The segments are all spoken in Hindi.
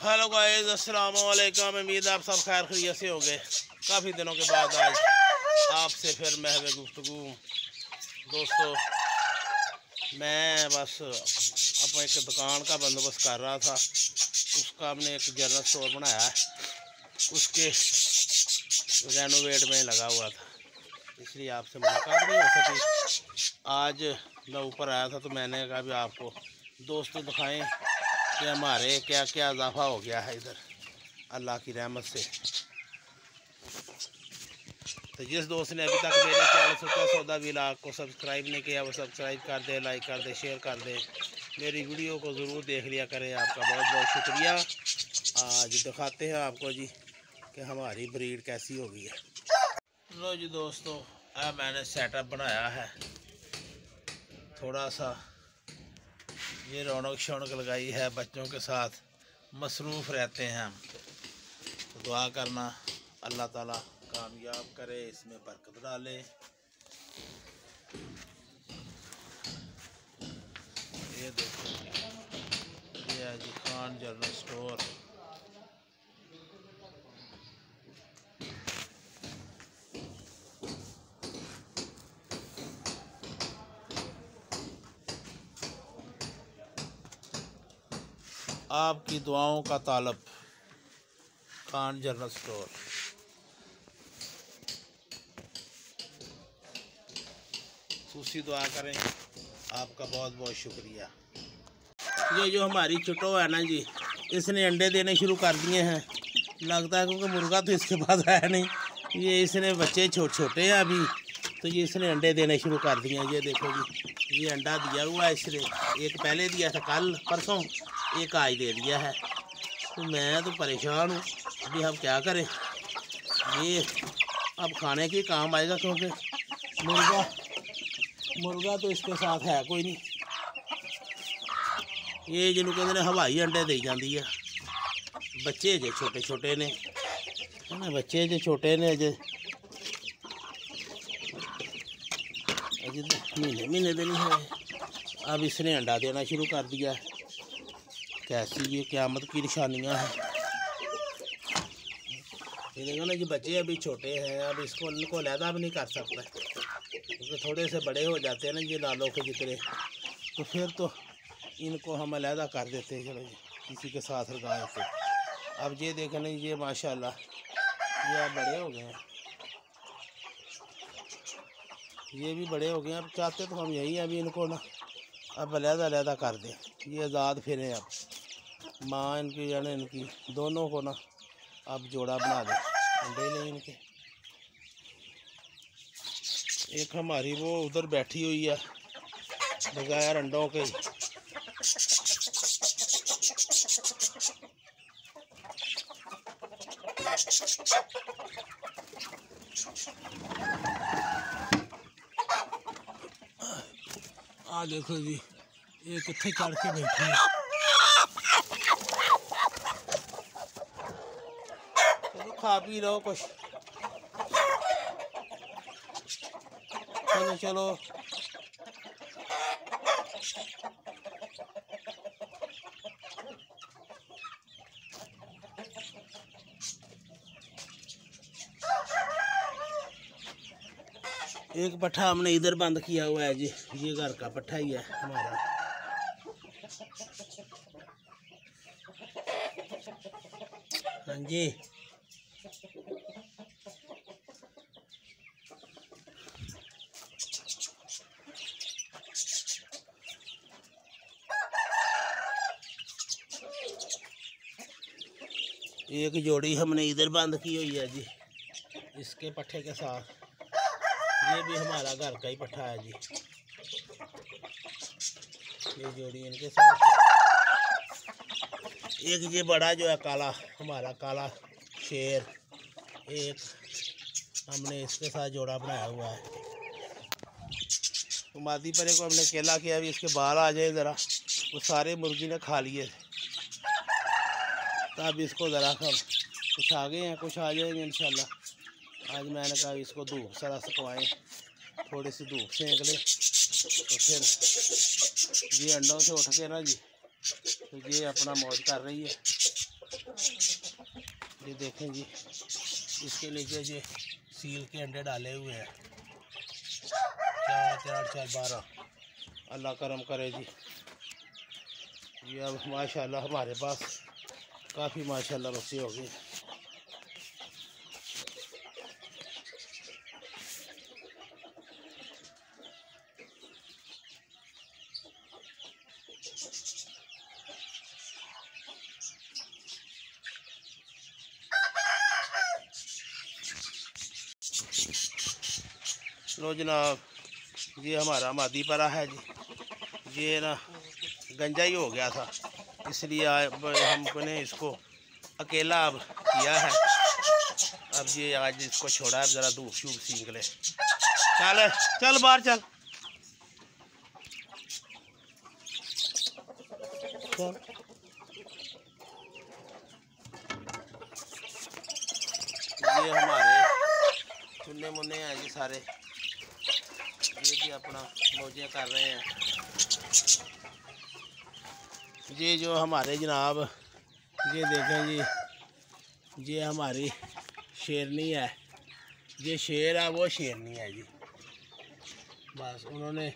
हेलो गाइस, अस्सलाम वालेकुम। उम्मीद आप सब खैर खैरियत से होंगे। काफ़ी दिनों के बाद आज आपसे फिर महवे गुफ्तगू। दोस्तों, मैं बस अपने एक दुकान का बंदोबस्त कर रहा था। उसका हमने एक जनरल स्टोर बनाया है, उसके रेनोवेट में लगा हुआ था, इसलिए आपसे मुलाकात नहीं हो सकी। आज मैं ऊपर आया था तो मैंने कहा भी आपको दोस्तों दिखाएं कि हमारे क्या क्या इजाफा हो गया है इधर अल्लाह की रहमत से। तो जिस दोस्त ने अभी तक मेरे चैनल सुचा सौदा व्लॉग को सब्सक्राइब नहीं किया वो सब्सक्राइब कर दे, लाइक कर दे, शेयर कर दे। मेरी वीडियो को ज़रूर देख लिया करें। आपका बहुत बहुत शुक्रिया। आज दिखाते हैं आपको जी कि हमारी ब्रीड कैसी हो गई है। लो जी दोस्तों, अब मैंने सेटअप बनाया है थोड़ा सा। ये रौनक शौनक लगाई है, बच्चों के साथ मसरूफ़ रहते हैं हम। तो दुआ करना अल्लाह ताला कामयाब करे, इसमें बरकत डाले। ये देखो, ये है जी खान जनरल स्टोर। आपकी दुआओं का तालब, खान जनरल स्टोर। सूसी दुआ करें। आपका बहुत बहुत शुक्रिया। ये जो हमारी चुटो है ना जी, इसने अंडे देने शुरू कर दिए हैं। लगता है क्योंकि मुर्गा तो इसके पास है नहीं। ये इसने बच्चे छोटे छोटे हैं अभी, तो ये इसने अंडे देने शुरू कर दिए हैं। ये देखो जी, ये अंडा दिया हुआ है इसने। एक पहले दिया था कल परसों, एक आज दे दिया है। तो मैं तो परेशान हूँ, अभी हम क्या करें। ये अब खाने के काम आएगा क्योंकि मुर्गा तो इसके साथ है कोई नहीं। ये जिन्हों कहते हैं हवाई अंडे दे जाती है। बच्चे जे छोटे छोटे ने, है ना, बच्चे जे छोटे ने, अजे अजे महीने महीने दिन है। अब इसने अंडा देना शुरू कर दिया। कैसी ये क़यामत की निशानियां हैं। ये देखो ना जी, बच्चे अभी छोटे हैं। अब इनको अलहदा भी नहीं कर सकता क्योंकि थोड़े से बड़े हो जाते हैं ना ये लालों के जितने, तो फिर तो इनको हम अलहदा कर देते हैं। चलो जी, किसी के साथ लगाए थे। अब ये देखें ना, ये माशाल्लाह ये अब बड़े हो गए हैं। ये भी बड़े हो गए हैं। अब चाहते तो हम यही हैं, अभी इनको ना अब अलहदा कर दें, ये आज़ाद फिरें। अब माँ इनकी यानी इनकी दोनों को ना अब जोड़ा बना दें, अंडे लें इनके। एक हमारी वो उधर बैठी हुई है बगैर अंडों के। आ देखो जी, ये कितने चढ़ के बैठी है। तो खा पी रहो कुछ। चलो चलो, एक पट्ठा हमने इधर बंद किया हुआ है जी। ये घर का पट्ठा ही है हमारा। हाँ जी, एक जोड़ी हमने इधर बंद की हुई है जी, इसके पट्ठे के साथ। ये भी हमारा घर का ही पट्ठा है जी। ये जोड़ी इनके साथ। एक ये बड़ा जो है काला, हमारा काला शेर, एक हमने इसके साथ जोड़ा बनाया हुआ है। तो मादी परे को हमने केला किया, अभी इसके बाल आ जाए ज़रा, वो सारे मुर्गी ने खा लिए। तब इसको ज़रा हम कुछ आ गए हैं, कुछ आ जाएंगे इंशाल्लाह। आज मैंने कहा इसको धूप सारा सुखवाएँ, थोड़ी सी धूप सेंक ले, तो फिर ये अंडों से उठ के ना जी, तो ये अपना मौज कर रही है। ये देखें जी, इसके नीचे जी सील के अंडे डाले हुए हैं, 4 12। अल्लाह करम करे जी। ये अब माशाल्लाह हमारे पास काफ़ी माशाल्लाह बच्चे हो गए। लो जनाब, ये हमारा मादी परा है जी। ये ना गंजा ही हो गया था, इसलिए हमने इसको अकेला अब किया है। अब ये आज इसको छोड़ा है, ज़रा धूप शूप सीख ले। चल चल बाहर चल, चल। ये हमारे चुन्ने मुन्ने हैं जी सारे, ये भी अपना मौजें कर रहे हैं। ये जो हमारे जनाब, ये देखें जी, ये हमारी शेरनी है। ये शेर है, वो शेरनी है जी। बस उन्होंने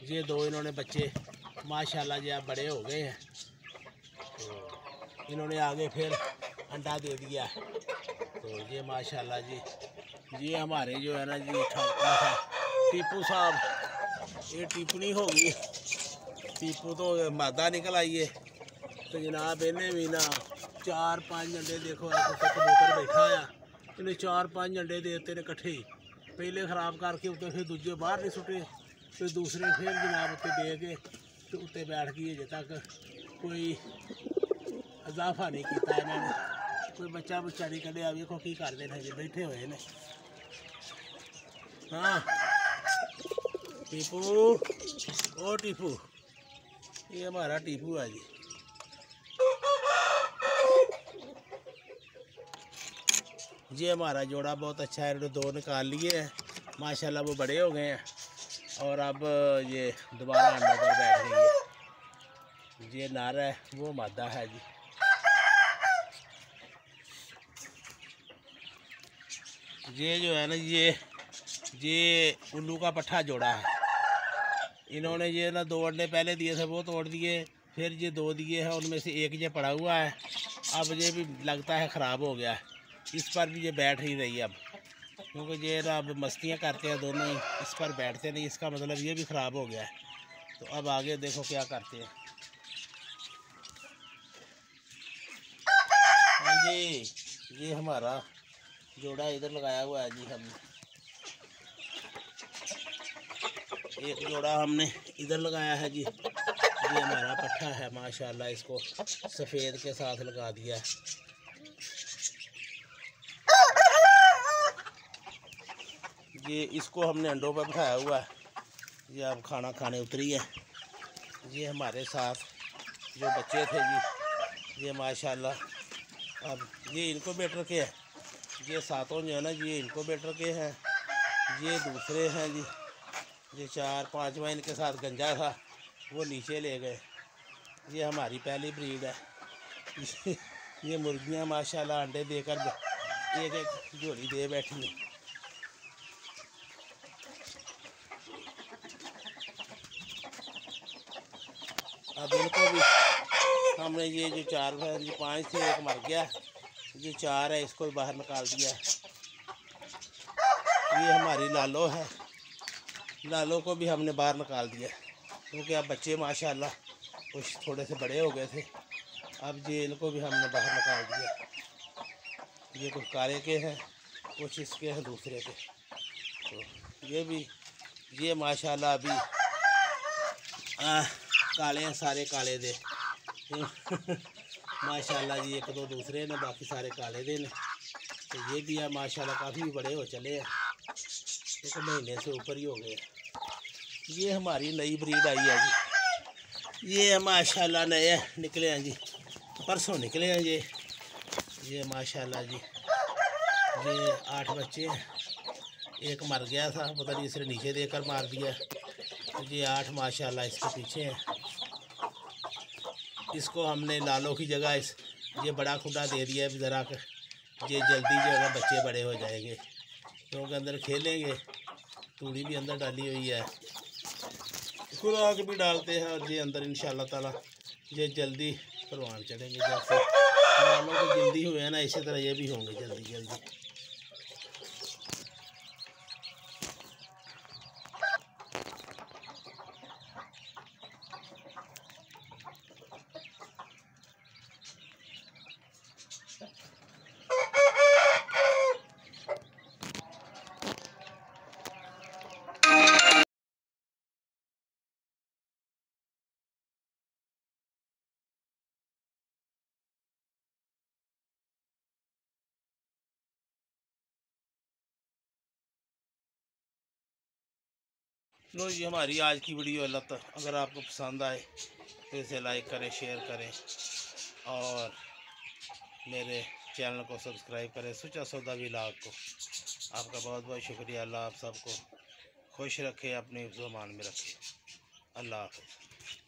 ये दो इन्होंने बच्चे माशाल्लाह जी अब बड़े हो गए हैं, तो इन्होंने आगे फिर अंडा दे दिया। तो ये माशाल्लाह जी, ये हमारे जो है ना जी टीपू साहब, ये टिप्पणी हो गई। टीपू तो मादा निकल आई है, तो जनाब इन्हें भी ना 4-5 अंडे, देखो कबूतर बैठा है, इन्हें 4-5 अंडे देते ने कट्ठे, पहले ख़राब करके उत्ते फिर दूजे बाहर नहीं सुटे, फिर दूसरे फिर जनाब उत्ते दे के तो उत्ते बैठ गई। अजे तक कोई इजाफा नहीं किया इन्होंने, कोई बच्चा बुच्चा नहीं कढ़िया। वेखो की करते हैं जी, बैठे हुए ने। हाँ टीपू, ओ टीपू, ये हमारा टीपू है जी। ये हमारा जोड़ा बहुत अच्छा है, इन्होंने 2 निकाल लिए हैं माशाल्लाह, वो बड़े हो गए हैं और अब ये दोबारा अंडों पर बैठ गई है। ये नर है, वो मादा है जी। ये जो है ना, ये उल्लू का पट्ठा जोड़ा है। इन्होंने ये ना 2 अंडे पहले दिए थे, वो तोड़ दिए, फिर ये 2 दिए हैं, उनमें से एक ये पड़ा हुआ है। अब ये भी लगता है ख़राब हो गया है, इस पर भी ये बैठ ही रही है अब, क्योंकि ये ना अब मस्तियाँ करते हैं दोनों ही, इस पर बैठते नहीं, इसका मतलब ये भी ख़राब हो गया है। तो अब आगे देखो क्या करते हैं। हाँ जी, ये हमारा जोड़ा इधर लगाया हुआ है जी हमने, एक जोड़ा हमने इधर लगाया है जी। ये हमारा पट्ठा है माशाल्लाह, इसको सफ़ेद के साथ लगा दिया है। ये इसको हमने अंडों पर बिठाया हुआ है, ये अब खाना खाने उतरी है। ये हमारे साथ जो बच्चे थे जी, ये माशाल्लाह अब ये इनक्यूबेटर के हैं। ये सातों जो है ना जी, ये इनक्यूबेटर के हैं। ये दूसरे हैं जी, ये 4-5वां इनके साथ गंजा था, वो नीचे ले गए। ये हमारी पहली ब्रीड है। ये मुर्गियां माशाल्लाह अंडे देकर एक जोड़ी दे बैठी हैं। अब इनको भी हमने ये जो 5 थे, एक मर गया, ये 4 है, इसको भी बाहर निकाल दिया। ये हमारी लालो है, लालो को भी हमने बाहर निकाल दिया, क्योंकि अब बच्चे माशाल्लाह कुछ थोड़े से बड़े हो गए थे। अब ये इनको भी हमने बाहर निकाल दिया। ये कुछ काले के हैं, कुछ इसके हैं दूसरे के। तो ये भी, ये माशाल्लाह अभी काले हैं, सारे काले दे। माशाल्लाह जी, 1-2 दूसरे ने, बाकी सारे काले दे ने। तो ये भी है माशाल्लाह, काफ़ी बड़े हो चले हैं, 1 महीने से ऊपर ही हो गए। ये हमारी नई ब्रीड आई है जी, ये माशाल्लाह नए निकले हैं जी, परसों निकले हैं ये माशाल्लाह जी। ये 8 बच्चे हैं, एक मर गया था, पता नहीं इसने नीचे देकर मार दिया। ये 8 माशाल्लाह इसके पीछे हैं। इसको हमने लालो की जगह ये बड़ा खुदा दे दिया है ज़रा, ये जल्दी जो है बच्चे बड़े हो जाएंगे, क्योंकि अंदर खेलेंगे। तूड़ी भी अंदर डाली हुई है, खुराक भी डालते हैं, और ये अंदर इंशाल्लाह ताला ये जल्दी परवान चढ़ेंगे। जैसे मानों को जल्दी हुए हैं ना, इसी तरह ये भी होंगे जल्दी जल्दी। लो जी, हमारी आज की वीडियो अगर आपको पसंद आए तो इसे लाइक करें, शेयर करें, और मेरे चैनल को सब्सक्राइब करें, सुचा सौदा व्लॉग को। आपका बहुत बहुत शुक्रिया। अल्लाह आप सबको खुश रखे, अपने ज़ुबान में रखे। अल्लाह हाफ़िज़।